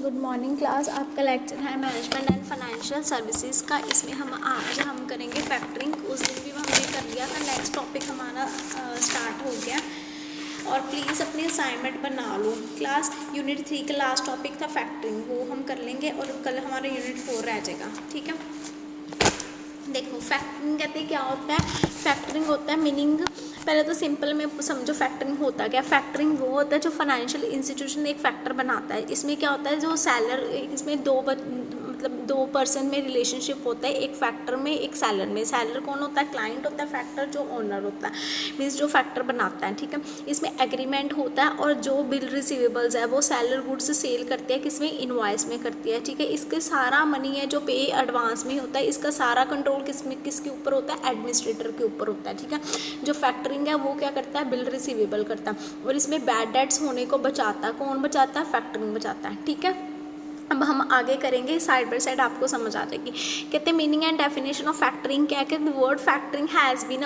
Good morning class. आपका lecture है management and financial services का। इसमें हम करेंगे फैक्टरिंग। उस दिन भी हमने कर लिया था, नेक्स्ट टॉपिक हमारा स्टार्ट हो गया। और प्लीज़ अपनी असाइनमेंट बना लो। क्लास यूनिट 3 का लास्ट टॉपिक था फैक्टरिंग, वो हम कर लेंगे और कल हमारा यूनिट 4 रह जाएगा। ठीक है, देखो फैक्टरिंग कहते हैं क्या होता है। फैक्टरिंग होता है मीनिंग, पहले तो सिंपल में समझो फैक्टरिंग होता क्या। फैक्टरिंग वो होता है जो फाइनेंशियल इंस्टीट्यूशन एक फैक्टर बनाता है। इसमें क्या होता है, जो सेलर, इसमें दो पर्सन में रिलेशनशिप होता है, एक फैक्टर में एक सेलर में। सेलर कौन होता है, क्लाइंट होता है, फैक्टर जो ओनर होता है, मीन्स जो फैक्टर बनाता है। ठीक है, इसमें एग्रीमेंट होता है और जो बिल रिसीवेबल्स है वो सेलर गुड्स सेल करते हैं, किसमें, इनवॉइस में करती है। ठीक है, इसके सारा मनी है जो पे एडवांस में होता है, इसका सारा कंट्रोल किसके ऊपर होता है, एडमिनिस्ट्रेटर के ऊपर होता है। ठीक है, जो फैक्टरिंग है वो क्या करता है, बिल रिसीवेबल करता है और इसमें बैड डेट्स होने को बचाता है। कौन बचाता है, फैक्टरिंग बचाता है। ठीक है, अब हम आगे करेंगे, साइड बाय साइड आपको समझ आ जाएगी। कहते हैं meaning and definition of factoring क्या है। The word factoring has been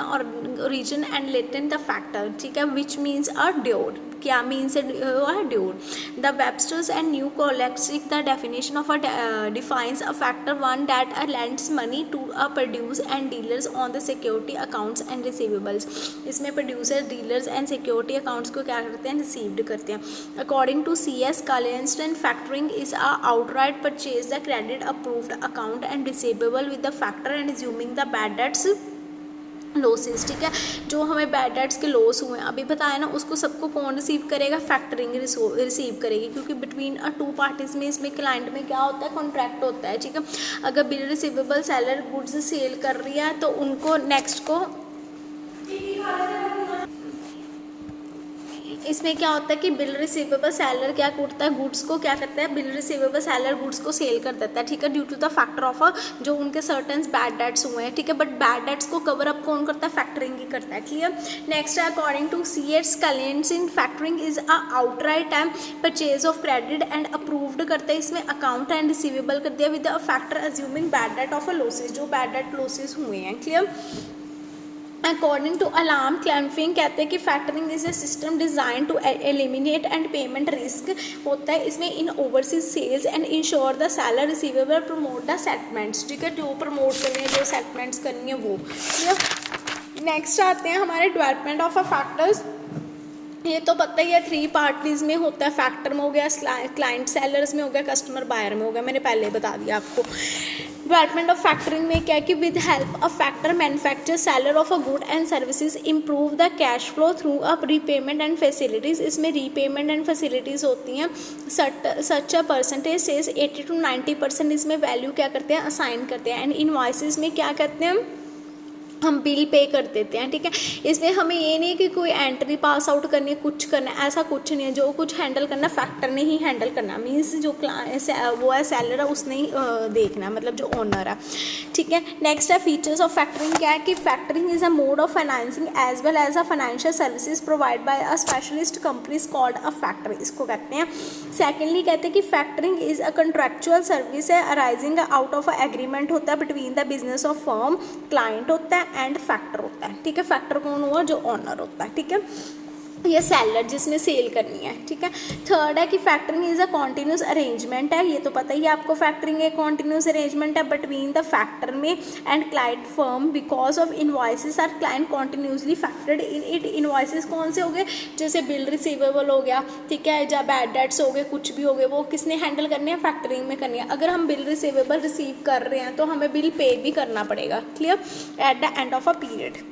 origin and latent the factor. ठीक है, विच मीन्स अ ड्योर। क्या means doer. The Webster's and New Collegiate the definition of defines a factor one that lends money to a produce and dealers on the security accounts and receivables. इसमें producer, dealers and security accounts को क्या करते हैं, received करते हैं। According to CS Kallenstein, factoring is a outright purchase the credit approved account and receivable with the factor and assuming the bad debts losses. ठीक है, जो हमें बैड डेट्स के लॉस हुए हैं अभी बताया ना, उसको सबको कौन रिसीव करेगा, फैक्टरिंग रिसीव करेगी, क्योंकि बिटवीन टू पार्टीज में, इसमें क्लाइंट में क्या होता है, कॉन्ट्रैक्ट होता है। ठीक है, अगर bill receivable seller goods sale कर रही है तो उनको नेक्स्ट को इसमें क्या होता है कि बिल रिसीवेबल सेलर क्या करता है, गुड्स को क्या करता है, बिल रिसीवेबल सेलर गुड्स को सेल कर देता है। ठीक है, due to the factor of जो उनके सर्टन बैड डेट्स हुए हैं। ठीक है, बट बैड डेट्स को कवर अप कौन करता है, फैक्टरिंग ही करता है। क्लियर। नेक्स्ट है according to CS Kallenstein, factoring is a outright time purchase of credit and approved करता है, इसमें अकाउंट एंड रिसीवेबल कर दिया with a factor assuming bad debt of a losses, जो बैड डेट लॉसेज हुए हैं। Clear. According to alarm clamping कहते हैं कि factoring is a system design to eliminate and payment risk होता है, इसमें in overseas sales and insure the seller receivable promote the settlements. ठीक है, जो प्रमोट करनी है, जो सेटलमेंट्स करनी है वो। नेक्स्ट आते हैं हमारे डेवलपमेंट ऑफ अ फैक्टर्स। ये तो पता ही है, 3 पार्टीज में होता है। फैक्टर में हो गया, क्लाइंट सेलर्स में हो गया, कस्टमर बायर में हो गया, मैंने पहले बता दिया आपको। डेवलपमेंट ऑफ फैक्टरिंग में क्या है कि with help of factor manufacture seller of a good and services improve the cash flow through a repayment and facilities. इसमें रीपेमेंट एंड फैसिलिटीज़ होती हैं। सच अ परसेंटेज सेज 80 to 90% इसमें वैल्यू क्या करते हैं, असाइन करते हैं। एंड इनवॉइसेस में क्या करते हैं, हम बिल पे कर देते हैं। ठीक है, इसमें हमें ये नहीं है कि कोई एंट्री पास आउट करनी है, कुछ करना है, ऐसा कुछ नहीं है। जो कुछ हैंडल करना फैक्टर ने ही हैंडल करना, मीन्स जो वो है सेलर है उसने ही देखना, मतलब जो ओनर है। ठीक है, नेक्स्ट है फीचर्स ऑफ फैक्टरिंग क्या है कि factoring is a mode of financing as well as a financial services provide by a specialist companies called a factor, इसको कहते हैं। सेकेंडली कहते हैं कि factoring is a contractual service है arising out of a agreement होता है between the business of firm, client होता है एंड फैक्टर होता है। ठीक है, फैक्टर कौन हुआ, जो ओनर होता है। ठीक है, ये सेलर जिसने सेल करनी है। ठीक है, थर्ड है कि factoring is a continuous arrangement है। ये तो पता ही है आपको, फैक्टरिंग एक कॉन्टिन्यूस अरेंजमेंट है बिटवीन द फैक्टर में and client firm because of invoices are client continuously factored in it. Invoices कौन से हो गए, जैसे बिल रिसीवेबल हो गया, ठीक है, या बैड डेट्स हो गए, कुछ भी हो गए, वो किसने हैंडल करनी है, फैक्टरिंग में करनी है। अगर हम बिल रिसीवेबल रिसीव कर रहे हैं तो हमें बिल पे भी करना पड़ेगा। Clear, at the end of a period.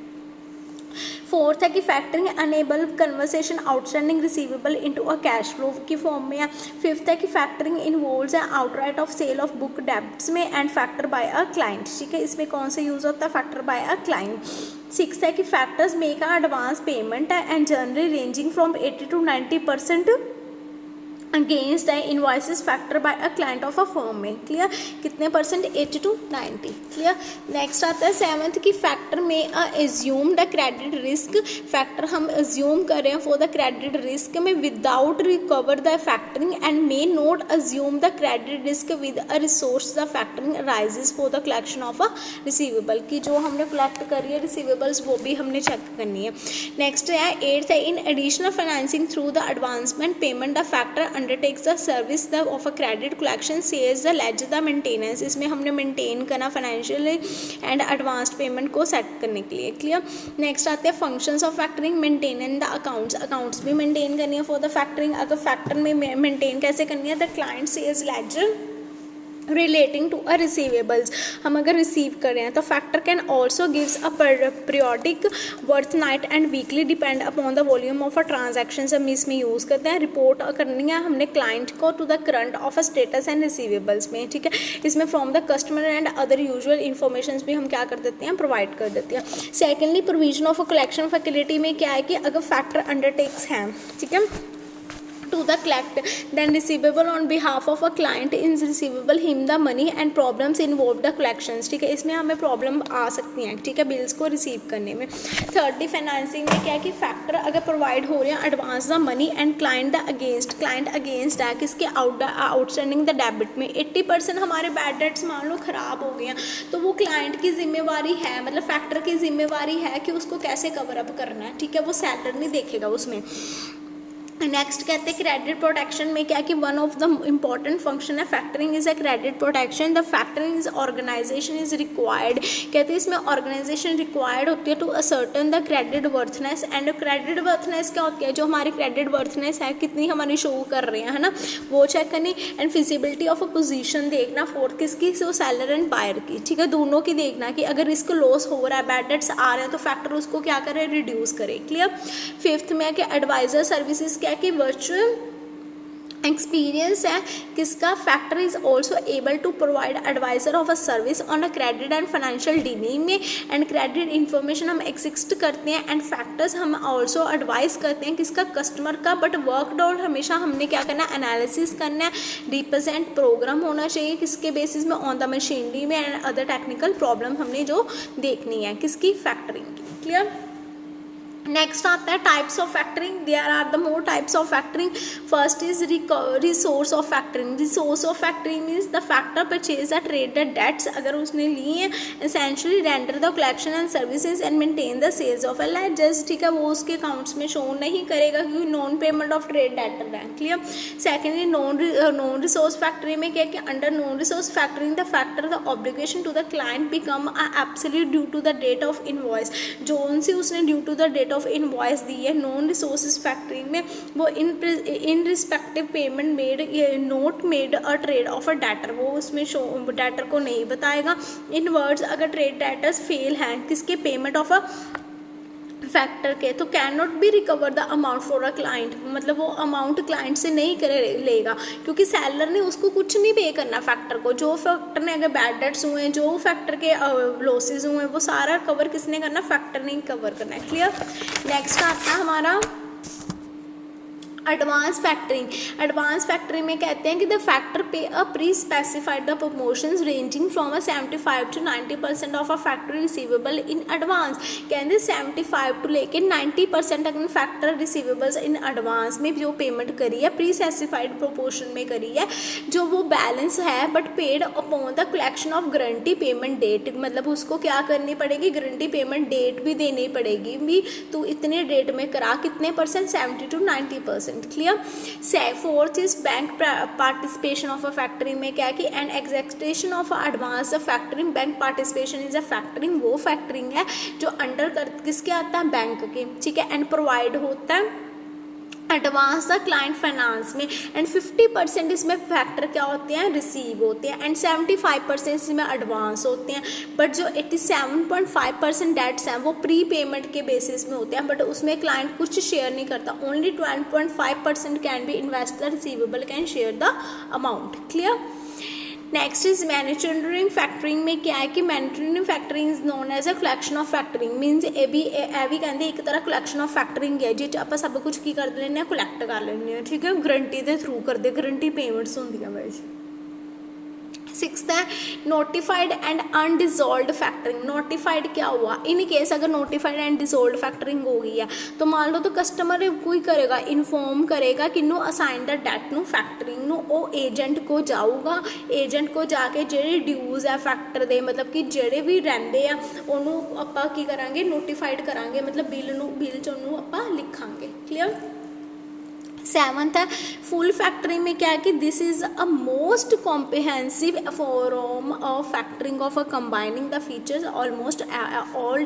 Fourth है कि factoring enable conversation outstanding receivable into a cash flow की फॉर्म में है। फिफ्थ है कि फैक्टरिंग इन्वॉल्व्स है outright of sale of book debts में and factor by a client. ठीक है, इसमें कौन से यूज होता है, factor by a client. Six है कि factors make a advance payment है and generally ranging from 80 to 90% against है invoices factor by a client of a firm में। क्लियर, कितने परसेंट, 80 to 90। क्लियर। नेक्स्ट आता है सेवंथ की फैक्टर में assume the credit risk. Factor हम assume कर रहे हैं फॉर द क्रेडिट रिस्क में without recover the factoring and may not assume the credit risk with a resource the factoring rises for the collection of a receivable की जो हमने collect करी है रिसीवेबल्स वो भी हमने चेक करनी है। नेक्स्ट है एट्थ है in additional financing through the advancement payment the factor undertakes the service the of a credit collection सेज द लेजर द मेंटेनेंस, इसमें हमने मेंटेन करना फाइनेंशियल एंड एडवांस्ड पेमेंट को सेट करने के लिए। क्लियर। नेक्स्ट आते हैं functions of factoring, maintain the accounts, accounts भी मेंटेन करनी है फॉर द फैक्टरिंग। अगर फैक्टर में मेंटेन कैसे करनी है, द क्लाइंट सेज ledger relating to a receivables, हम अगर रिसीव कर रहे हैं तो factor can also gives a periodic worth night and weekly depend upon the volume of a transaction, हम इसमें यूज़ करते हैं। रिपोर्ट करनी है हमने क्लाइंट को to the current of a status and receivables में, ठीक है। इसमें from the customer and other usual information भी हम क्या कर देते हैं, प्रोवाइड कर देते हैं। Secondly provision of a collection facility में क्या है कि अगर फैक्टर अंडरटेक्स हैं, ठीक है, to the collect then receivable on behalf of a client is receivable him the money and problems involved the collections, ठीक है। इसमें हमें प्रॉब्लम आ सकती हैं, ठीक है, बिल्स को रिसीव करने में। थर्डली फाइनेंसिंग में क्या है कि फैक्टर अगर प्रोवाइड हो रहे हैं advance the money and client the against, client against है किसके, आउटस्टैंडिंग द डेबिट में 80% हमारे बैड डेट्स मान लो ख़राब हो गए हैं, तो वो क्लाइंट की जिम्मेवारी है, मतलब फैक्टर की जिम्मेवारी है कि उसको कैसे कवर अप करना है, ठीक है, वो सेलर नहीं देखेगा उसमें। नेक्स्ट कहते हैं क्रेडिट प्रोटेक्शन में क्या कि one of the important function है factoring is a credit protection, the factoring is organisation is required, कहते हैं इसमें ऑर्गेनाइजेशन रिक्वायर्ड होती है to ascertain the credit worthiness, and credit worthiness क्या होती है, जो हमारी क्रेडिट वर्थनेस है कितनी हमारी शो कर रहे हैं, है ना, वो चेक करनी। And feasibility of a position देखना, फोर्थ किसकी, सो सेलर एंड बायर की, ठीक है, दोनों की देखना कि अगर रिस्क लॉस हो रहा है, बैड डेट्स आ रहे हैं तो फैक्टर उसको क्या करे, रिड्यूस करे। क्लियर। फिफ्थ में कि एडवाइजर सर्विसेज क्या कि वर्चुअल एक्सपीरियंस है किसका, factor is also able to provide advisor of a service on a credit and financial dealing में, एंड क्रेडिट इन्फॉर्मेशन हम एक्सिस्ट करते हैं एंड फैक्टर्स हम ऑल्सो एडवाइस करते हैं किसका, कस्टमर का। बट वर्क आउट हमेशा हमने क्या करना है, एनालिसिस करना है, रिप्रेजेंट प्रोग्राम होना चाहिए किसके बेसिस में, ऑन द मशीनरी में, एंड अदर टेक्निकल प्रॉब्लम हमने जो देखनी है किसकी, फैक्टरिंग की। क्लियर। नेक्स्ट आता है types of factoring, there are the more types of factoring. First is resource of factoring, resource of factoring means the factor purchase the traded debts, अगर उसने ली है essentially render the collection and services and maintain the sales of a ledgers, ठीक है, वो उसके accounts में show नहीं करेगा क्योंकि non payment of trade debtor है। Clear. Secondly non recourse factoring में क्या कि under non recourse factoring the factor the obligation to the client become absolute due to the date of invoice, जो उनसे उसने due to the date of invoice दी है। Non recourses factoring में वो in respective payment made not made a trade of a debtor, वो उसमें show debtor को नहीं बताएगा। इन वर्ड्स अगर ट्रेड डेटर्स फेल हैं किसके, पेमेंट ऑफ अ फैक्टर के, तो can not be recover the amount for a client, मतलब वो अमाउंट क्लाइंट से नहीं करे लेगा क्योंकि सेलर ने उसको कुछ नहीं पे करना फैक्टर को। जो फैक्टर ने अगर बैड डेट्स हुए हैं, जो फैक्टर के लॉसेज हुए हैं, वो सारा कवर किसने करना, फैक्टर ने कवर करना है। क्लियर। नेक्स्ट आता है हमारा एडवांस फैक्टरिंग। एडवांस फैक्टरिंग में कहते हैं कि द फैक्टर पे अ pre specified the promotions ranging from a 75 to 90% of a factory receivable in advance, कहते 75 टू लेके 90% तक फैक्टर रिसीवेबल्स इन एडवांस में जो पेमेंट करी है प्री स्पेसिफाइड प्रोपोर्शन में करी है, जो वो बैलेंस है but paid upon the collection of guarantee payment date, मतलब उसको क्या करनी पड़ेगी, गारंटी पेमेंट डेट भी देनी पड़ेगी भी, तो इतने डेट में करा कितने percent, 70 to 90%। Clear. Fourth is bank participation of a factoring में क्या है कि an expectation of advance the factoring, bank participation is a factoring, वो फैक्टरिंग है जो अंडर किसके आता है, बैंक के, ठीक है, एंड प्रोवाइड होता है एडवांस द क्लाइंट फाइनेंस में, एंड 50% इसमें फैक्टर क्या होते हैं, रिसीव होते हैं, एंड 75% इसमें एडवांस होते हैं। बट जो 87.5% डेट्स हैं वो प्री पेमेंट के बेसिस में होते हैं, बट उसमें क्लाइंट कुछ शेयर नहीं करता, only 20.5% can be invest the receivable can share the amount. Clear. Next is manufacturing factoring में क्या है कि manufacturing factoring is known as a collection of factoring means ये भी कहते एक तरह कलैक्शन ऑफ फैक्टरिंग है जिस आप सब कुछ की कर लेने कलैक्ट कर लेने, ठीक है, गारंटी के थ्रू करते, गारंटी पेमेंट्स होंदियां वैसे। सिक्स्थ है नोटिफाइड एंड अनडिजोल्व्ड फैक्टरिंग। नोटिफाइड क्या हुआ, इन केस अगर नोटिफाइड एंड डिजोल्व्ड फैक्टरिंग हो गई है तो मान लो तो कस्टमर कोई करेगा इन्फॉर्म करेगा कि नो असाइन द डेट नू फैक्टरिंग नू, वो एजेंट को जाऊगा, एजेंट को जाके ਜਿਹੜੇ ड्यूज है फैक्टर ਦੇ मतलब कि ਜਿਹੜੇ भी ਰਹਿੰਦੇ ਆ ਉਹਨੂੰ ਆਪਾਂ ਕੀ ਕਰਾਂਗੇ, ਨੋਟੀਫਾਈਡ ਕਰਾਂਗੇ, मतलब बिल 'ਚ ਉਹਨੂੰ ਆਪਾਂ ਲਿਖਾਂਗੇ। क्लियर। सेवंथ है फुल फैक्टरिंग में क्या है कि this is a most comprehensive form of factoring of a combining the features almost all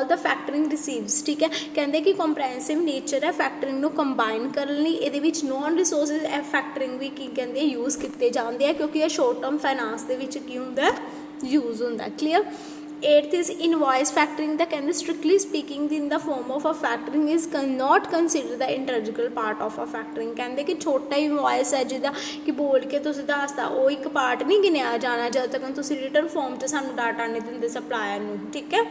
the factoring receives. ठीक है, कहते कि कॉम्प्रिहेंसिव नेचर है फैक्टरिंग ਨੂੰ ਕੰਬਾਈਨ ਕਰਨ ਲਈ। ਇਹਦੇ ਵਿੱਚ ਨॉन ਰਿਸੋਰਸਿਸ ਫੈक्टरिंग ਵੀ ਕੀ ਕਹਿੰਦੇ ਯੂਜ਼ ਕੀਤੇ ਜਾਂਦੇ ਆ ਕਿਉਂਕਿ ਇਹ ਸ਼ੋਰਟ ਟਰਮ ਫਾਈਨਾਂਸ ਦੇ ਵਿੱਚ ਕੀ ਹੁੰਦਾ यूज़ होंगे। Clear. 8th is invoice factoring the कहते strictly speaking in the form of a factoring is not considered the integral part of a factoring। कहते कि छोटा invoice है जिदा कि बोल के तुसीं दसदा वो एक पार्ट नहीं गिनिया जाना जब तक तुसीं रिटर्न फॉर्म 'ਚ सानू डाटा नहीं दिंदे सप्लायर नूं। ठीक है।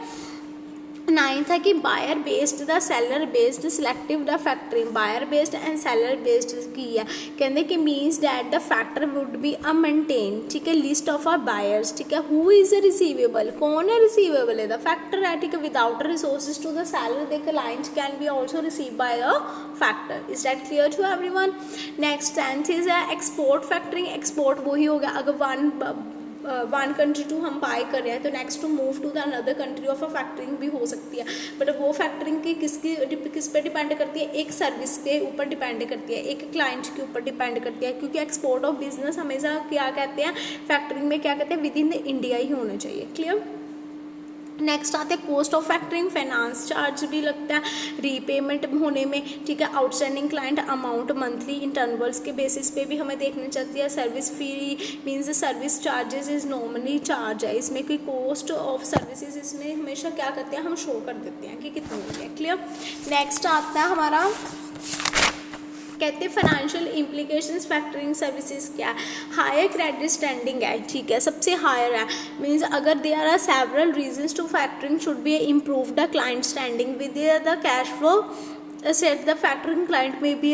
9th है कि buyer based the seller based selective the factoring. Buyer based and seller based की है कहते कि means that the factor would be a maintain. ठीक है, लिस्ट ऑफ आर बायर्स। ठीक है, हु इज रिसीवेबल, कौन है रिसीवेबल है द फैक्टर है। ठीक है, without resources to the seller the client can be also receive by a factor. Is that clear to everyone. Next 10th is export factoring. Export वही हो गया अगर वन कंट्री टू हम buy कर रहे हैं तो next to move to the another country of a factoring भी हो सकती है, बट वो फैक्टरिंग की किस पे डिपेंड करती है, एक सर्विस के ऊपर डिपेंड करती है, एक क्लाइंट के ऊपर डिपेंड करती है। क्योंकि एक्सपोर्ट ऑफ बिजनेस हमेशा क्या कहते हैं फैक्टरिंग में क्या कहते हैं विद इन द इंडिया ही होना चाहिए। क्लियर। नेक्स्ट आते हैं cost of factoring. Finance charge भी लगता है रीपेमेंट होने में। ठीक है, outstanding client amount monthly intervals के बेसिस पे भी हमें देखनी चाहती है। Service fee means service charges is normally charge है, इसमें कोई कॉस्ट ऑफ सर्विसेज इसमें हमेशा क्या करते हैं हम शो कर देते हैं कि कितनी है। क्लियर। नेक्स्ट आता है हमारा कहते हैं फाइनेंशियल इम्प्लीकेशंस फैक्टरिंग सर्विसेज क्या है। हायर क्रेडिट स्टैंडिंग है। ठीक है, सबसे हायर है मीन्स अगर there are several reasons to factoring should be improve the client standing with the cash flow set the factoring client में be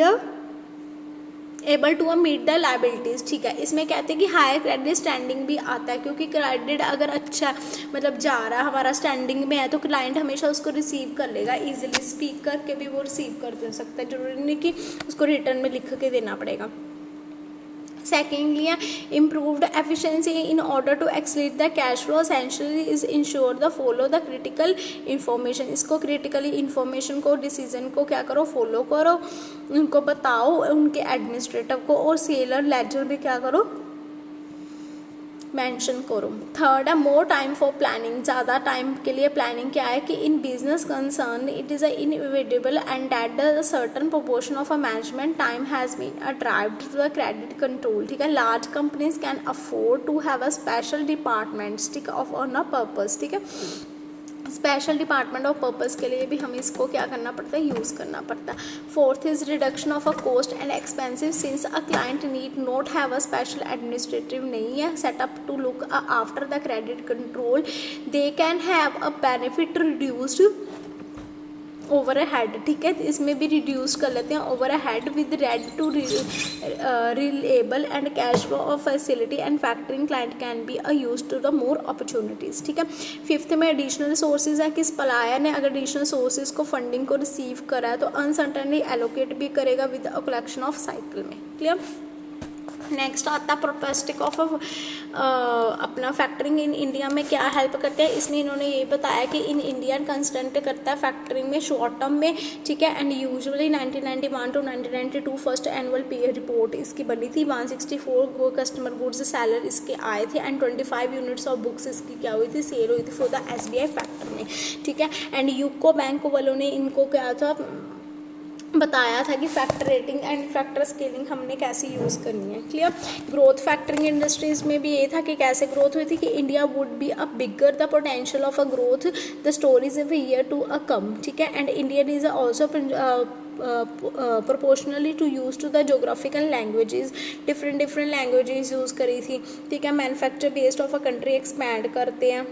able to meet the liabilities. ठीक है, इसमें कहते हैं कि हायर क्रेडिट स्टैंडिंग भी आता है क्योंकि क्रेडिट अगर अच्छा मतलब जा रहा है हमारा स्टैंडिंग में है तो क्लाइंट हमेशा उसको रिसीव कर लेगा इजीली, स्पीक करके भी वो रिसीव कर दे सकता है, जरूरी नहीं कि उसको रिटर्न में लिख के देना पड़ेगा। Secondly, improved efficiency in order to accelerate the cash flow essentially is ensure the follow the critical information। इसको critically information को decision को क्या करो follow करो, उनको बताओ उनके administrator को, और सेलर लेजर भी क्या करो मेंशन करो। थर्ड है मोर टाइम फॉर प्लानिंग। ज़्यादा टाइम के लिए प्लानिंग क्या है कि in business concern it is a inevitable and that the certain proportion of a management time has been derived to the credit control. ठीक है, large companies can afford to have a special departments. ठीक है, of on a purpose. ठीक है, special department of purpose के लिए भी हमें इसको क्या करना पड़ता है यूज़ करना पड़ता है। Fourth is reduction of a cost and expensive since a client need not have a special administrative नहीं है setup to look after the credit control they can have a benefit reduced over a head. ठीक है, इसमें भी reduce कर लेते हैं over a head with red to reliable and cash flow of facility and factoring client can be a use to the more opportunities. ठीक है, fifth में एडिशनल सोर्सेज है कि सप्लायर ने अगर एडिशनल सोर्सेज को फंडिंग को रिसीव करा है तो अनसर्टनली एलोकेट भी करेगा with a collection of cycle में। क्लियर। नेक्स्ट आता है प्रोपेस्टिक ऑफ अपना फैक्टरिंग इन इंडिया में क्या हेल्प करते हैं। इसमें इन्होंने ये बताया कि इन इंडियन कंस्टेंट करता है फैक्टरिंग में शॉर्ट टर्म में। ठीक है, and usually 1991 to 1992 first annual pay report इसकी बनी थी। 164 कस्टमर गुड्स सेलर इसके आए थे एंड 25 यूनिट्स ऑफ बुक्स इसकी क्या हुई थी सेल हुई थी फॉर द SBI फैक्टर में। ठीक है, एंड यूको बैंक वालों ने इनको क्या था बताया था कि factor rating and factor scaling हमने कैसे यूज़ करनी है। क्लियर। ग्रोथ फैक्टरिंग इंडस्ट्रीज़ में भी ये था कि कैसे ग्रोथ हुई थी कि India would be a bigger the potential of a growth the stories of year to a come. ठीक है, and Indian is also proportionally to use to the geographical languages different languages use करी थी। ठीक है, manufacture based of a country expand करते हैं।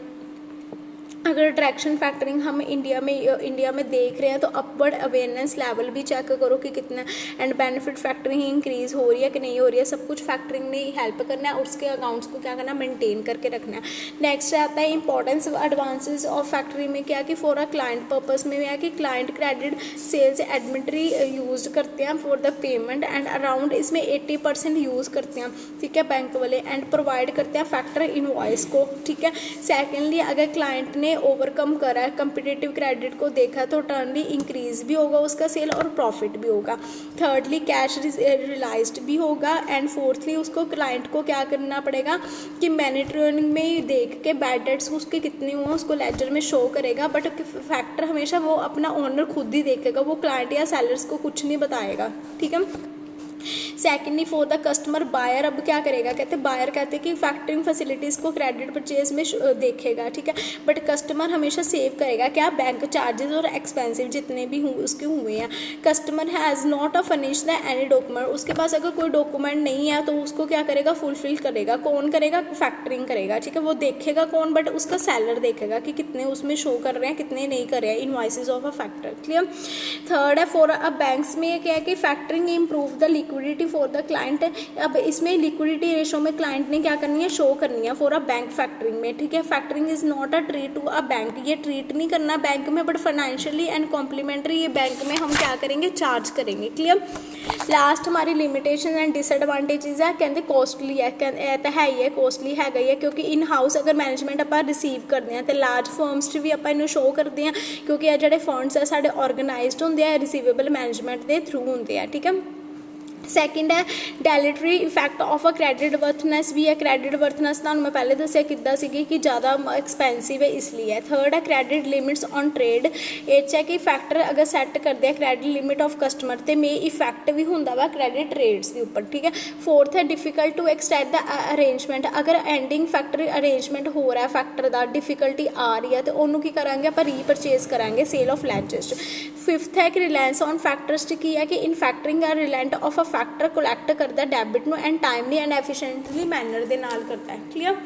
अगर traction factoring हम इंडिया में देख रहे हैं तो अपवर्ड अवेयरनेस लेवल भी चेक करो कि कितना एंड बेनिफिट फैक्टरिंग इंक्रीज़ हो रही है कि नहीं हो रही है, सब कुछ फैक्टरिंग ने हेल्प करना है और उसके अकाउंट्स को क्या करना है मेंटेन करके रखना है। नेक्स्ट आता है इंपॉर्टेंस एडवांसेस ऑफ फैक्टरी में क्या कि फॉर अ क्लाइंट पर्पस में है कि क्लाइंट क्रेडिट सेल्स एडमिटरी यूज करते हैं for the payment and around इसमें 80% यूज़ करते हैं। ठीक है, बैंक वाले एंड प्रोवाइड करते हैं फैक्टर इनवॉइस को। ठीक है, सेकेंडली अगर क्लाइंट ने ने ओवरकम करा है कंपिटिटिव क्रेडिट को, देखा तो टर्नली इंक्रीज भी होगा उसका सेल और प्रॉफिट भी होगा। थर्डली कैश रियलाइज्ड भी होगा। एंड फोर्थली उसको क्लाइंट को क्या करना पड़ेगा कि मैनेटरिंग में देख के बैड डेट्स उसके कितने हुए उसको लेजर में शो करेगा, बट फैक्टर हमेशा वो अपना ओनर खुद ही देखेगा, वो क्लाइंट या सेलर्स को कुछ नहीं बताएगा, ठीक है। Secondly for the customer buyer अब क्या करेगा, कहते हैं बायर कहते हैं कि फैक्टरिंग फैसिलिटीज़ को क्रेडिट परचेज में देखेगा, ठीक है, बट कस्टमर हमेशा सेव करेगा क्या, बैंक चार्जेस और एक्सपेंसिव जितने भी हुए उसके हुए हैं। Customer has not a furnish the any document, उसके पास अगर कोई डॉक्यूमेंट नहीं है तो उसको क्या करेगा, फुलफिल करेगा, कौन करेगा, फैक्टरिंग करेगा, ठीक है, वो देखेगा कौन, बट उसका सेलर देखेगा कि कितने उसमें शो कर रहे हैं कितने नहीं कर रहे हैं, invoices of a factor, clear. Third है फॉर अ बैंक्स में ये क्या है कि factoring improve the liquidity for the client. अब इसमें लिक्विडिटी रेशो में क्लाइंट ने क्या करनी है, शो करनी है फॉर अ बैंक फैक्टरिंग में, ठीक है। Factoring is not a treat to a bank, ये ट्रीट नहीं करना बैंक में, बट फाइनेंशियली एंड कॉम्प्लीमेंट्री ये बैंक में हम क्या करेंगे, चार्ज करेंगे, क्लियर। लास्ट हमारी लिमिटेशन एंड डिसएडवांटेजेस है, कहते कॉस्टली है, तो है ही है कॉस्टली हैगा ही है, क्योंकि इन हाउस अगर मैनेजमेंट आप रिसीव करते हैं तो लार्ज फर्म्स भी आप इन्हें शो करते हैं, क्योंकि ये जो फंड्स है साढ़े ऑर्गेनाइज्ड होंगे हैं रिसीवेबल मैनेजमेंट के थ्रू होंगे हैं, ठीक है। सैकेंड है dilatory effect of a credit worthiness भी है, क्रेडिट वर्थनेस तुहानूं मैं पहले दस्सिया किद्दां सीगी कि ज़्यादा एक्सपेंसिव है इसलिए है। थर्ड है क्रेडिट लिमिट्स ऑन ट्रेड, ये है कि फैक्टर अगर सैट करते हैं क्रेडिट लिमिट ऑफ कस्टमर तो मे इफैक्ट भी होंदा वा क्रेडिट रेट्स के उपर, ठीक है। फोर्थ है difficult to extend the arrangement, अगर एंडिंग फैक्टर अरेंजमेंट हो रहा है फैक्टर का डिफिकल्टी आ रही है तो उन्होंने की करांगे आप रीपरचेज करांगे सेल ऑफ लेजर्स। फिफ्थ है कि रिलायंस ऑन फैक्टर्स की है कि in factoring a reliant of a factor collect करता डैबिट ਨੂੰ and timely and efficiently manner ਦੇ ਨਾਲ करता है, क्लियर।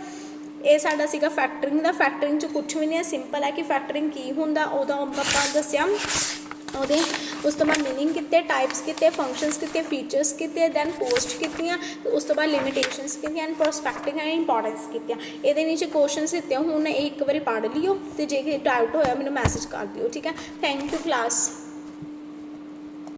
ਇਹ ਸਾਡਾ ਸੀਗਾ ਫੈਕਟਰਿੰਗ ਦਾ। ਫੈਕਟਰਿੰਗ 'ਚ ਕੁਛ ਵੀ ਨਹੀਂ ਹੈ, ਸਿੰਪਲ ਹੈ ਕਿ ਫੈਕਟਰਿੰਗ ਕੀ ਹੁੰਦਾ ਉਹਦਾ ਆਪਾਂ ਦੱਸਿਆ, ਉਹਦੇ ਉਸ ਤੋਂ ਬਾਅਦ मीनिंग कितने टाइप्स कितने फंक्शनस कितने फीचर्स कितने दैन पोस्ट कितनियाँ, उस तो बाद लिमिटेशनस कितनियाँ एंड प्रोस्पैक्टिंग एंड इंपॉर्टेंस कितनियाँ। ये नीचे क्वेश्चन दिते हुण एक बार पढ़ लियो तो जे डाउट होया मैंने मैसेज कर दियो, ठीक है। Thank you class.